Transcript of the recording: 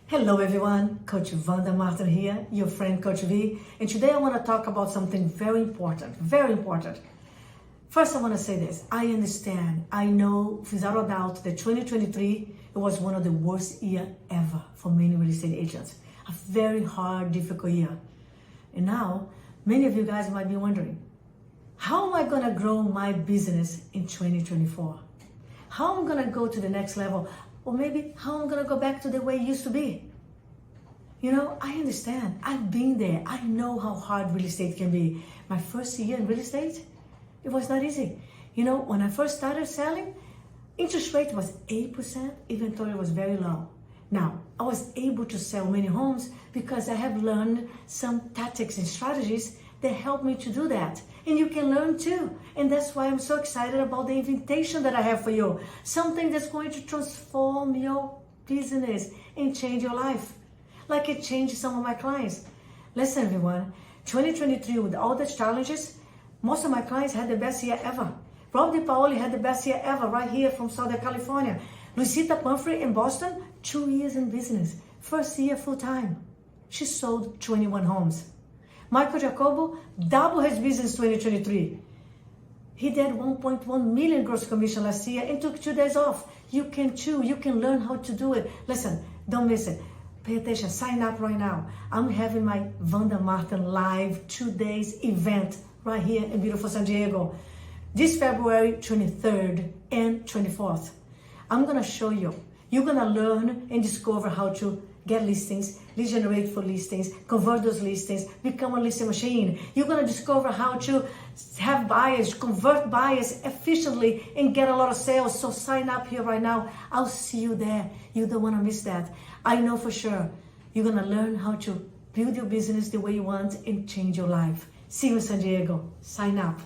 Hello everyone, Coach Vanda Martin here, your friend Coach V, and today I want to talk about something very important, very important. First I want to say this, I understand, I know without a doubt that 2023, it was one of the worst year ever for many real estate agents. A very hard, difficult year. And now, many of you guys might be wondering, how am I going to grow my business in 2024? How am I going to go to the next level? Or maybe how I'm going to go back to the way it used to be. You know, I understand. I've been there. I know how hard real estate can be. My first year in real estate, it was not easy. You know, when I first started selling, interest rate was 8%, inventory was very low. Now, I was able to sell many homes because I have learned some tactics and strategies that help me to do that. And you can learn too. And that's why I'm so excited about the invitation that I have for you. Something that's going to transform your business and change your life. Like it changed some of my clients. Listen everyone, 2023 with all the challenges, most of my clients had the best year ever. Rob DiPaoli had the best year ever right here from Southern California. Luisita Pumphrey in Boston, 2 years in business. First year full time. She sold 21 homes. Michael Jacobo doubled his business 2023. He did 1.1 million gross commission last year and took 2 days off. You can too. You can learn how to do it. Listen, don't miss it. Pay attention. Sign up right now. I'm having my Vanda Martin live 2 days event right here in beautiful San Diego. This February 23rd and 24th. I'm going to show you. You're going to learn and discover how to get listings, lead generate for listings, convert those listings, become a listing machine. You're going to discover how to have buyers, convert buyers efficiently and get a lot of sales. So sign up here right now. I'll see you there. You don't want to miss that. I know for sure you're going to learn how to build your business the way you want and change your life. See you in San Diego. Sign up.